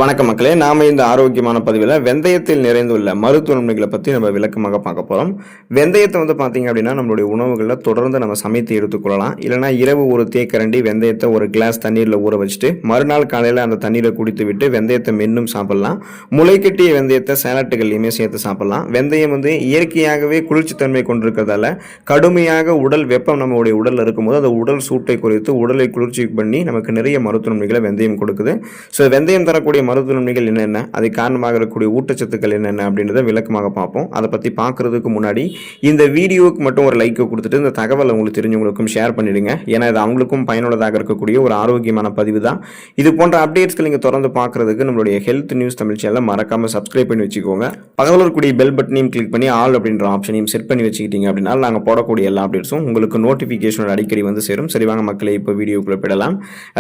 வணக்கம் மக்களே, நாம இந்த ஆரோக்கியமான பதிவில் வெந்தயத்தில் நிறைந்துள்ள மருத்துவ நன்மைகளை பற்றி நம்ம விளக்கமாக பார்க்க போகிறோம். வெந்தயத்தை பார்த்தீங்க அப்படின்னா நம்மளுடைய உணவுகளில் தொடர்ந்து நம்ம சமைத்து எடுத்துக்கொள்ளலாம். இல்லைனா இரவு ஒரு தேக்கரண்டி வெந்தயத்தை ஒரு கிளாஸ் தண்ணீரில் ஊற வச்சுட்டு மறுநாள் காலையில் அந்த தண்ணீரை குடித்து விட்டு வெந்தயத்தை மென்னும் சாப்பிடலாம். முளைக்கட்டிய வெந்தயத்தை சேலட்டுகள்லையுமே சேர்த்து சாப்பிடலாம். வெந்தயம் இயற்கையாகவே குளிர்ச்சித்தன்மை கொண்டிருக்கிறதால கடுமையாக உடல் வெப்பம் நம்மளுடைய உடலில் இருக்கும்போது அந்த உடல் சூட்டை குறைத்து உடலை குளிர்ச்சி பண்ணி நமக்கு நிறைய மருத்துவ நன்மைகளை வெந்தயம் கொடுக்குது. ஸோ வெந்தயம் தரக்கூடிய மருத்துவ நன்மைகள் என்னென்ன, அதை காரணமாக இருக்கக்கூடிய ஊட்டச்சத்துக்கள் என்னென்ன அப்படின்றத விளக்கமாக பார்ப்போம். அதை பற்றி பார்க்கறதுக்கு முன்னாடி இந்த வீடியோவுக்கு மட்டும் ஒரு லைக்கை கொடுத்துட்டு இந்த தகவலை உங்களுக்கு தெரிஞ்சவங்களுக்கும் ஷேர் பண்ணிடுங்க. ஏன்னா இது அவங்களுக்கும் பயனுள்ளதாக இருக்கக்கூடிய ஒரு ஆரோக்கியமான பதிவு தான். இது போன்ற அப்டேட்ஸ்கள் நீங்கள் தொடர்ந்து பார்க்கறதுக்கு நம்மளுடைய ஹெல்த் நியூஸ் தமிழ் சேனலை மறக்காம சப்ஸ்கிரைப் பண்ணி வச்சுக்கோங்க. பக்கத்தில் இருக்கக்கூடிய பெல் பட்டனையும் கிளிக் பண்ணி ஆல் அப்படின்ற ஆப்ஷனையும் செட் பண்ணி வச்சுக்கிட்டீங்க அப்படின்னா நாங்கள் போடக்கூடிய எல்லா அப்டேட்ஸும் உங்களுக்கு நோட்டிஃபிகேஷன் அடிக்கடி சேரும். சரிவாங்க மக்களே, இப்போ வீடியோக்குள்ள போயிடலாம்.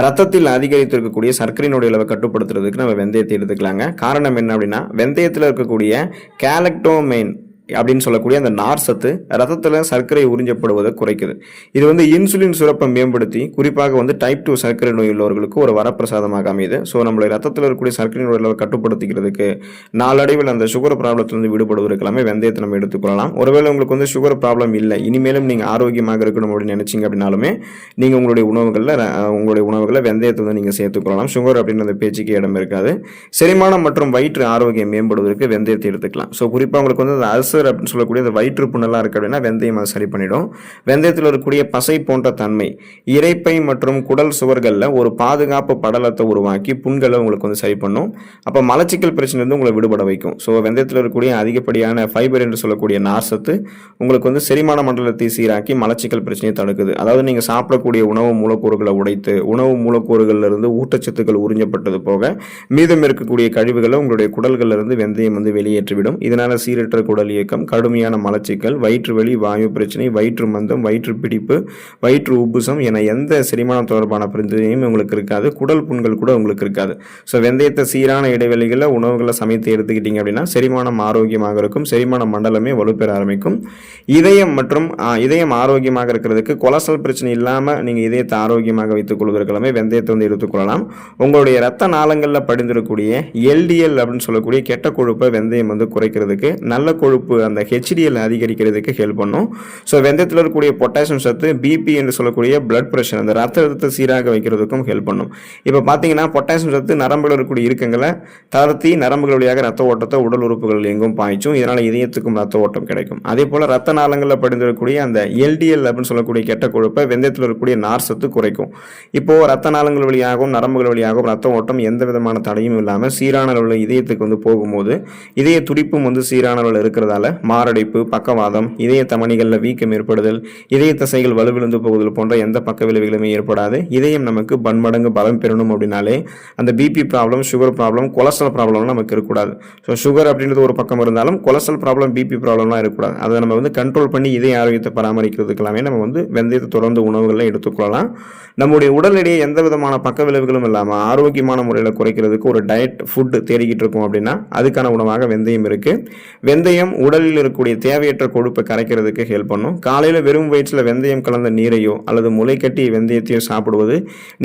ரத்தத்தில் அதிகரித்து இருக்கக்கூடிய சர்க்கரையினுடைய அளவை கட்டுப்படுத்துறதுக்கு நம்ம வெந்தயத்தை எடுத்துக்கலாங்க. காரணம் என்ன அப்படின்னா, வெந்தயத்தில் இருக்கக்கூடிய கேலக்டோமைன் அப்படின்னு சொல்லக்கூடிய அந்த நார் சத்து ரத்தத்தில் சர்க்கரை உறிஞ்சப்படுவதை குறைக்குது. இது இன்சுலின் சுரப்பை மேம்படுத்தி குறிப்பாக டைப் 2 சர்க்கரை நோய் உள்ளவர்களுக்கு ஒரு வரப்பிரசாதமாக அமையுது. ஸோ நம்மளுடைய ரத்தத்தில் இருக்கக்கூடிய சர்க்கரை நோய் கட்டுப்படுத்திக்கிறதுக்கு நாளடைவில் அந்த சுகர் ப்ராப்ளத்திலிருந்து விடுபடுவதற்கெல்லாமே வெந்தயத்தை நம்ம எடுத்துக்கொள்ளலாம். ஒருவேளை உங்களுக்கு சுகர் ப்ராப்ளம் இல்லை, இனிமேலும் நீங்கள் ஆரோக்கியமாக இருக்கணும் அப்படின்னு நினைச்சிங்க அப்படின்னாலுமே நீங்கள் உங்களுடைய உணவுகளில் வெந்தயத்தை நீங்கள் சேர்த்துக்கொள்ளலாம். சுகர் அப்படின்ற அந்த பேச்சுக்கு இடம் இருக்காது. செரிமானம் மற்றும் வயிற்று ஆரோக்கியம் மேம்படுவதற்கு வெந்தயத்தை எடுத்துக்கலாம். ஸோ குறிப்பாக உங்களுக்கு அந்த அல்சர் அப்படின்னு சொல்லக்கூடிய அந்த வயிற்று புண்ணெல்லாம் இருக்கு அப்படின்னா வெந்தயம் அதை சரி பண்ணிடும். வெந்தயத்தில் இருக்கக்கூடிய பசை போன்ற தன்மை இரைப்பை மற்றும் குடல் சுவர்களில் ஒரு பாதுகாப்பு படலத்தை உருவாக்கி புண்களை உங்களுக்கு சரி பண்ணும். அப்போ மலச்சிக்கல் பிரச்சனை உங்களை விடுபட வைக்கும். ஸோ வெந்தயத்தில் இருக்கக்கூடிய அதிகப்படியான ஃபைபர் என்று சொல்லக்கூடிய நார் சத்து உங்களுக்கு செரிமான மண்டலத்தை சீராக்கி மலச்சிக்கல் பிரச்சனையை தடுக்குது. அதாவது நீங்கள் சாப்பிடக்கூடிய உணவு மூலக்கூறுகளை உடைத்து உணவு மூலக்கூறுகளில் இருந்து ஊட்டச்சத்துக்கள் உறிஞ்சப்பட்டது போக மீதம் இருக்கக்கூடிய கழிவுகளை உங்களுடைய குடல்களில் இருந்து வெந்தயம் வெளியேற்றிவிடும். இதனால சீரற்ற குடல் இயக்கம், கடுமையான மலச்சிக்கல், வயிற்று வலி, வாயு பிரச்சனை, வயிற்று மந்தம், வயிற்று பிடிப்பு, வயிற்று உப்புசம் என எந்த செரிமானம் தொடர்பான பிரச்சனையும் உங்களுக்கு இருக்காது. குடல் புண்கள் கூட உங்களுக்கு இருக்காது. ஸோ வெந்தயத்தை சீரான இடைவெளிகளில் உணவுகளை சமைத்து எடுத்துக்கிட்டீங்க அப்படின்னா செரிமானம் ஆரோக்கியமாக இருக்கும். செரிமான மண்டலமே வலுப்பெற ஆரம்பிக்கும். இதயம் ஆரோக்கியமாக இருக்கிறதுக்கு கொலஸ்ட்ரால் பிரச்சனை இல்லாமல் நீங்கள் இதயத்தை ஆரோக்கியமாக வைத்துக் கொள்வதற்கெல்லாமே வெந்தயத்தை எடுத்துக்கொள்ளலாம். உங்களுடைய ரத்த நாளங்களில் படிந்திருக்கக்கூடிய எல்டிஎல் அப்படின்னு சொல்லக்கூடிய கெட்ட கொழுப்பை வெந்தயம் குறைக்கிறதுக்கு, நல்ல கொழுப்பு அந்த HDL அதிகரிக்கிறதுக்கு ஹெல்ப் பண்ணும். ஸோ வெந்தயத்தில் இருக்கக்கூடிய பொட்டாசியம் சத்து பிபி என்று சொல்லக்கூடிய பிளட் பிரஷர், அந்த ரத்தத்தை சீராக வைக்கிறதுக்கும் ஹெல்ப் பண்ணும். இப்போ பார்த்தீங்கன்னா பொட்டாசியம் சத்து நரம்புகள் இருக்கக்கூடிய இறுக்கங்களை தளர்த்தி நரம்புகள் வழியாக ரத்த ஓட்டத்தை உடல் உறுப்புகள் எங்கும் பாய்ச்சும். இதனால் இதயத்துக்கும் ரத்த ஓட்டம் கிடைக்கும். அதே போல் ரத்த நாளங்களில் படிந்திருக்கக்கூடிய அந்த LDL அப்படின்னு சொல்லக்கூடிய கெட்ட கொழுப்பை வெந்தயத்தில் இருக்கக்கூடிய நார் சத்து குறைக்கும். இப்போ ரத்த நாளங்கள் வழியாகவும் நரம்புகள் வழியாகவும் ரத்த ஓட்டம் எந்த விதமான தடையும் இல்லாமல் சீரான அளவில் இதயத்துக்கு போகும்போது இதய துடிப்பும் சீரான அளவில் இருக்கிறதால மாரடைப்பு, பக்கவாதம், இதய தமனிகளில் வீக்கம் ஏற்படுதல், இதய தசைகள் வலுவிழந்து போகுதல் போன்ற எந்த பக்க விளைவுகளுமே ஏற்படாது. இதயம் நமக்கு பன்மடங்கு பலம் பெறணும் அப்படின்னாலே அந்த BP problem, sugar problem, cholesterol problem நமக்கு இருக்கக்கூடாது. ஸோ சுகர் அப்படின்றது ஒரு பக்கம் இருந்தாலும் கொலஸ்ட்ரால் ப்ராப்ளம், பிபி ப்ராப்ளம்லாம் இருக்கக்கூடாது. அதை நம்ம கண்ட்ரோல் பண்ணி இதய ஆரோக்கியத்தை பராமரிக்கிறதுக்கெல்லாமே நம்ம வெந்தயத்தை தொடர்ந்து உணவுகளில் எடுத்துக்கொள்ளலாம். நம்முடைய உடல் எடையை எந்த விதமான பக்க விளைவுகளும் இல்லாமல் ஆரோக்கியமான முறையில் குறைக்கிறதுக்கு ஒரு டயட் ஃபுட் தேடிக்கிட்டு இருக்கோம் அப்படின்னா அதுக்கான உணவாக வெந்தயம் இருக்கு. வெந்தயம் உடலில் இருக்கக்கூடிய தேவையற்ற கொழுப்பை கரைக்கிறதுக்கு ஹெல்ப் பண்ணும். காலையில் வெறும் வயிற்றில் வெந்தயம் கலந்த நீரையோ அல்லது முளைக்கட்டி வெந்தயத்தையோ சாப்பிடுவது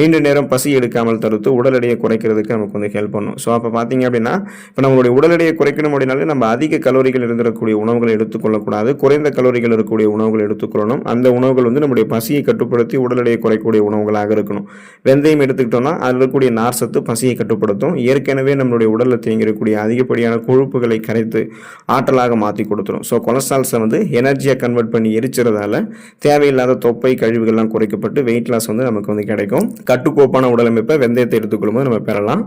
நீண்ட நேரம் பசி எடுக்காமல் தடுத்து உடல் எடையை குறைக்கிறதுக்கு நமக்கு ஹெல்ப் பண்ணும். ஸோ அப்போ பார்த்தீங்க அப்படின்னா இப்போ நம்மளுடைய உடல் எடையை குறைக்கணும் அப்படின்னாலே நம்ம அதிக கலோரிகள் இருந்திருக்கக்கூடிய உணவுகளை எடுத்துக்கொள்ளக்கூடாது. குறைந்த கலோரிகள் இருக்கக்கூடிய உணவுகள் எடுத்துக்கொள்ளணும். அந்த உணவுகள் நம்முடைய பசியை கட்டுப்படுத்தி உடல் எடையை குறைக்கக்கூடிய உணவுகளாக இருக்கணும். வெந்தயம் எடுத்துக்கிட்டோம்னா அதில் இருக்கக்கூடிய நார் சத்து பசியை கட்டுப்படுத்தும். ஏற்கனவே நம்மளுடைய உடலில் தேங்கியிருக்கக்கூடிய அதிகப்படியான கொழுப்புகளை கரைத்து ஆற்றலாக மாற்றி கொடுத்துரும். ஸோ கொலஸ்ட்ரால்ஸை எனர்ஜியாக கன்வெர்ட் பண்ணி எரிச்சுறதால தேவையில்லாத தொப்பை கழிவுகள்லாம் குறைக்கப்பட்டு வெயிட் லாஸ் நமக்கு கிடைக்கும். கட்டுக்கோப்பான உடலமைப்பை வெந்தயத்தை எடுத்துக்கொள்ளும்போது நம்ம பெறலாம்.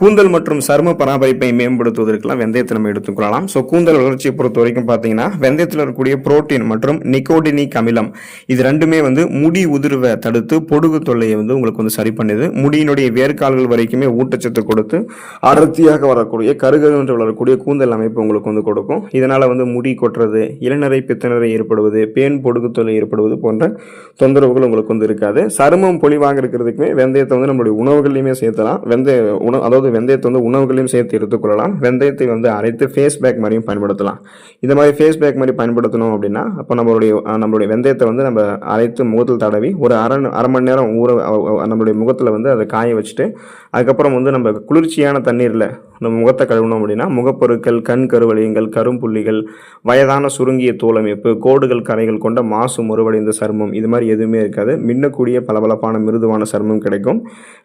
கூந்தல் மற்றும் சரும பராமரிப்பை மேம்படுத்துவதற்கெல்லாம் வெந்தயத்தை நம்ம எடுத்துக்கொள்ளலாம். ஸோ கூந்தல் வளர்ச்சியை பொறுத்த வரைக்கும் பார்த்தீங்கன்னா வெந்தயத்தில் இருக்கக்கூடிய புரோட்டீன் மற்றும் நிக்கோடினிக் அமிலம் இது ரெண்டுமே முடி உதிர்வை தடுத்து பொடுகு தொல்லையை உங்களுக்கு சரி பண்ணுது. முடியினுடைய வேர்க்கால்கள் வரைக்குமே ஊட்டச்சத்து கொடுத்து அடர்த்தியாக வரக்கூடிய கருகன்று வளரக்கூடிய கூந்தல் அமைப்பு உங்களுக்கு கொடுக்கும். இதனால வந்து முடி கொட்டுறது, இளநரை பித்தநரை ஏற்படுவது, பேன் பொடுகுத்தொல்லை ஏற்படுவது போன்ற தொந்தரவுகள் உங்களுக்கு வந்து இருக்காது. சருமம் பொலிவாக இருக்கிறதுக்குமே வெந்தயத்தை வந்து நம்மளுடைய உணவுகள்லையுமே சேர்த்தலாம். அதாவது வெந்தயத்தை வந்து உணவுகளையும் சேர்த்து எடுத்துக்கொள்ளலாம். வெந்தயத்தை வந்து அரைத்து ஃபேஸ் பேக் மாதிரியும் பயன்படுத்தலாம். இந்த மாதிரி ஃபேஸ் பேக் மாதிரி பயன்படுத்தணும் அப்படின்னா அப்போ நம்மளுடைய வெந்தயத்தை வந்து நம்ம அரைத்து முகத்தில் தடவி ஒரு அரை மணி நேரம் நம்மளுடைய முகத்தில் வந்து அதை காய வச்சுட்டு அதுக்கப்புறம் வந்து நம்ம குளிர்ச்சியான தண்ணீரில் நம்ம முகத்தை கழுவணும் அப்படின்னா முகப்பொருட்கள், கண் கருவளையங்கள், கரும்புள்ளிகள், வயதான சுருங்கிய தோலமைப்பு, கோடுகள், கரைகள் கொண்ட மாசு முறிவடைந்த சருமம் இது மாதிரி எதுவுமே இருக்காது. மின்னக்கூடிய பளபளப்பான மிருதுவான சருமம் கிடைக்கும்.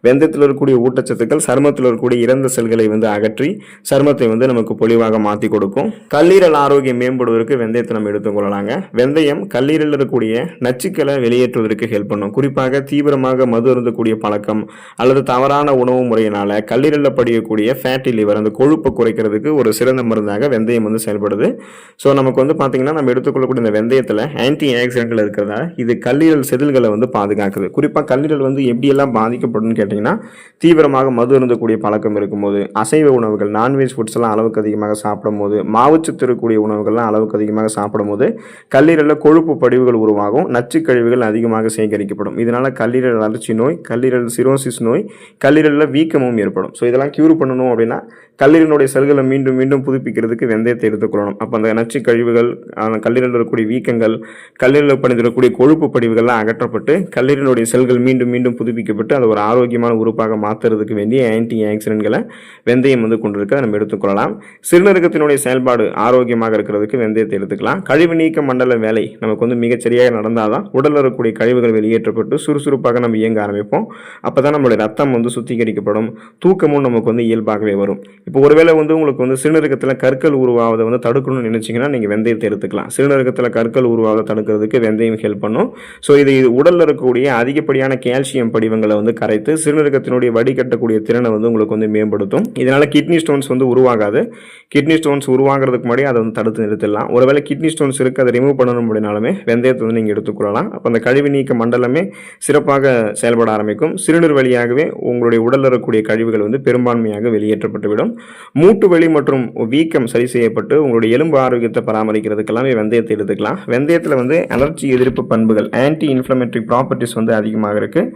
வெந்தயத்தில் இருக்கக்கூடிய ஊட்டச்சத்துக்கள் சருமத்தில் இருக்கக்கூடிய இறந்த செல்களை வந்து அகற்றி சருமத்தை வந்து நமக்கு பொலிவாக மாற்றி கொடுக்கும். கல்லீரல் ஆரோக்கியம் மேம்படுவதற்கு வெந்தயத்தை நம்ம எடுத்துக்கொள்ளலாங்க. வெந்தயம் கல்லீரலில் இருக்கக்கூடிய நச்சுக்களை வெளியேற்றுவதற்கு ஹெல்ப் பண்ணும். குறிப்பாக தீவிரமாக மது அருந்தக்கூடிய பழக்கம் அல்லது தவறான உணவு முறையினால கல்லீரலில் படியக்கூடிய ஃபேட்டி லிவர் அந்த கொழுப்பை குறைக்கிறதுக்கு ஒரு சிறந்த மருந்தாக வெந்தயம் வந்து செயல்படுது. ஸோ நமக்கு வந்து பார்த்தீங்கன்னா நம்ம எடுத்துக்கொள்ளக்கூடிய இந்த வெந்தயத்தில் ஆன்டி ஆக்சிடென்ட்கள் இருக்கிறதா இது கல்லீரல் செதில்களை வந்து பாதுகாக்குது. குறிப்பாக கல்லீரல் வந்து எப்படியெல்லாம் பாதிக்கப்படும் கேட்டிங்கன்னா தீவிரமாக மது அருந்தக்கூடிய பழக்கம் இருக்கும்போது, அசைவ உணவுகள் நான்வெஜ் ஃபுட்ஸ் எல்லாம் அளவுக்கு அதிகமாக சாப்பிடும்போது, மாவுச்சத்து இருக்கக்கூடிய உணவுகள்லாம் அளவுக்கு அதிகமாக சாப்பிடும்போது கல்லீரலில் கொழுப்பு படிவுகள் உருவாகும். நச்சு கழிவுகள் அதிகமாக சேகரிக்கப்படும். இதனால் கல்லீரல் அழற்சி நோய், கல்லீரல் சிரோசிஸ் நோய், கல்லீரலில் வீக்கமும் ஏற்படும். ஸோ இதெல்லாம் கியூர் பண்ணணும் அப்படின்னா கல்லீரலுடைய செல்களை மீண்டும் மீண்டும் புதுப்பிக்கிறதுக்கு வெந்தயத்தை எடுத்துக்கொள்ளணும். அப்போ அந்த நச்சு கழிவுகள், கல்லீரலில் இருக்கக்கூடிய வீக்கங்கள், கல்லீரலில் படிந்திருக்கக்கூடிய கொழுப்பு படிவுகள்லாம் அகற்றப்பட்டு கல்லீரலுடைய செல்கள் மீண்டும் மீண்டும் புதுப்பிக்கப்பட்டு அதை ஒரு ஆரோக்கியமான உறுப்பாக மாற்றுறதுக்கு வேண்டிய ஆன்டி ஆக்சிடென்ட்களை வெந்தயம் வந்து கொண்டிருக்க நம்ம எடுத்துக்கொள்ளலாம். சிறுநீரகத்தினுடைய செயல்பாடு ஆரோக்கியமாக இருக்கிறதுக்கு வெந்தயத்தை எடுத்துக்கலாம். கழிவு நீக்க மண்டல வேலை நமக்கு வந்து மிகச்சரியாக நடந்தால் தான் உடலில் இருக்கக்கூடிய கழிவுகள் வெளியேற்றப்பட்டு சுறுசுறுப்பாக நம்ம இயங்க ஆரம்பிப்போம். அப்போ தான் நம்மளுடைய ரத்தம் வந்து சுத்திகரிக்கப்படும். தூக்கமும் நமக்கு வந்து இயல்பாகவே வரும். இப்போ ஒருவேளை வந்து உங்களுக்கு வந்து சிறுநீரகத்தில் கற்கள் உருவாவதை வந்து தடுக்கணும்னு நினைச்சிங்கன்னா நீங்கள் வெந்தயத்தை எடுத்துக்கலாம். சிறுநீரகத்தில் கற்கள் உருவாவதை தடுக்கிறதுக்கு வெந்தயம் ஹெல்ப் பண்ணும். ஸோ இது உடலில் இருக்கக்கூடிய அதிகப்படியான கால்சியம் படிவங்களை வந்து கரைத்து சிறுநீரகத்தினுடைய வடிகட்டக்கூடிய திறனை வந்து உங்களுக்கு வந்து மேம்படுத்தும். இதனால் கிட்னி ஸ்டோன்ஸ் வந்து உருவாகாது. கிட்னி ஸ்டோன்ஸ் உருவாகிறதுக்கு முன்னாடி அதை வந்து தடுத்து நிறுத்திடலாம். ஒருவேளை கிட்னி ஸ்டோன்ஸ் இருக்குது அதை ரிமூவ் பண்ணணும் அப்படின்னாலுமே வெந்தயத்தை வந்து நீங்கள் எடுத்துக்கொள்ளலாம். அப்போ அந்த கழிவு நீக்க மண்டலமே சிறப்பாக செயல்பட ஆரம்பிக்கும். சிறுநீர் வழியாகவே உங்களுடைய உடலில் இருக்கக்கூடிய கழிவுகள் வந்து பெரும்பான்மையாக வெளியேற்றப்பட்டுவிடும். மூட்டு வலி மற்றும் வீக்கம் சரி செய்யப்பட்டு உங்களுடைய எலும்பு ஆரோக்கியத்தை பராமரிக்கிறதுக்கெல்லாமே வெந்தயத்தை எடுத்துக்கலாம். வெந்தயத்தில் வந்து அலர்ஜி எதிர்ப்பு பண்புகள், ஆன்டி இன்ஃப்ளமேட்டரி ப்ராப்பர்ட்டிஸ் வந்து அதிகமாக இருக்குது.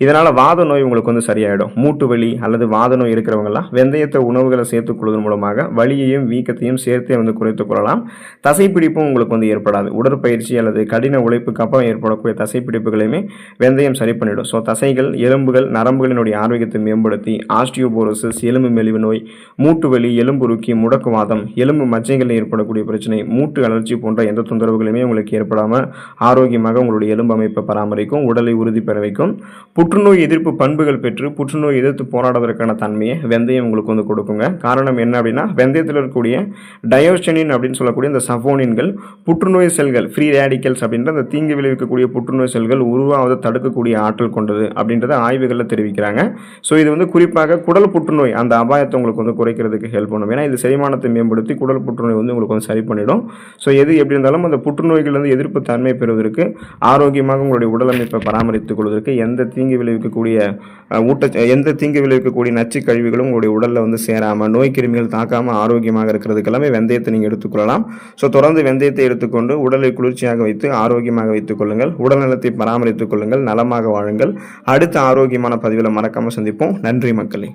இதனால் வாத நோய் உங்களுக்கு வந்து சரியாயிடும். மூட்டு வலி அல்லது வாத நோய் இருக்கிறவங்கலாம் வெந்தயத்தை உணவுகளை சேர்த்துக்கொள்வதன் மூலமாக வலியையும் வீக்கத்தையும் சேர்த்தே வந்து குறைத்துக் கொள்ளலாம். தசைப்பிடிப்பும் உங்களுக்கு வந்து ஏற்படாது. உடற்பயிற்சி அல்லது கடின உழைப்புக்கு அப்புறம் ஏற்படக்கூடிய தசைப்பிடிப்புகளையுமே வெந்தயம் சரி பண்ணிடும். ஸோ தசைகள், எலும்புகள், நரம்புகளினுடைய ஆரோக்கியத்தை மேம்படுத்தி ஆஸ்டியோபோரோசிஸ், எலும்பு மெலிவு நோய், மூட்டு வலி, எலும்புருக்கி, முடக்குவாதம், எலும்பு மச்சைகளில் ஏற்படக்கூடிய பிரச்சனை, மூட்டு அலர்ச்சி போன்ற எந்த தொந்தரவுகளுமே உங்களுக்கு ஏற்படாமல் ஆரோக்கியமாக உங்களுடைய எலும்பு அமைப்பை பராமரிக்கும். உடலை உறுதி பெற வைக்கும். புற்றுநோய் எதிர்ப்பு பண்புகள் பெற்று புற்றுநோய் எதிர்த்து போராடுவதற்கான தன்மையை வெந்தயம் உங்களுக்கு வந்து கொடுக்குங்க. காரணம் என்ன அப்படின்னா வெந்தயத்தில் இருக்கக்கூடிய டயோஸ்டனின் அப்படின்னு சொல்லக்கூடிய இந்த சஃபோனின்கள் புற்றுநோய் செல்கள், ஃப்ரீ ரேடிக்கல்ஸ் அப்படின்ற அந்த தீங்கு விளைவிக்கக்கூடிய புற்றுநோய் செல்கள் உருவாவதை தடுக்கக்கூடிய ஆற்றல் கொண்டது அப்படின்றத ஆய்வுகளில் தெரிவிக்கிறாங்க. ஸோ இது வந்து குறிப்பாக குடல் புற்றுநோய் அந்த அபாயத்தை உங்களுக்கு வந்து குறைக்கிறதுக்கு ஹெல்ப் பண்ணும். ஏன்னா இது செரிமானத்தை மேம்படுத்தி குடல் புற்றுநோய் வந்து உங்களுக்கு வந்து சரி பண்ணிடும். ஸோ எது எப்படி இருந்தாலும் அந்த புற்றுநோய்கள் வந்து எதிர்ப்பு தன்மை பெறுவதற்கு, ஆரோக்கியமாக உங்களுடைய உடல் அமைப்பை பராமரித்துக் கொள்வதற்கு எந்த தீங்கு விளைவிக்கக்கூடிய நச்சு கழிவுகளும் உங்களுடைய உடலில் வந்து சேராமல், நோய் கிருமிகள் தாக்காமல் ஆரோக்கியமாக இருக்கிறதுக்கு எல்லாமே வெந்தயத்தை நீங்கள் எடுத்துக்கொள்ளலாம். ஸோ தொடர்ந்து வெந்தயத்தை எடுத்துக்கொண்டு உடலை குளிர்ச்சியாக வைத்து ஆரோக்கியமாக வைத்துக் கொள்ளுங்கள். உடல் நலத்தை பராமரித்துக் கொள்ளுங்கள். நலமாக வாழுங்கள். அடுத்த ஆரோக்கியமான பதிவில் மறக்காமல் சந்திப்போம். நன்றி மக்களே.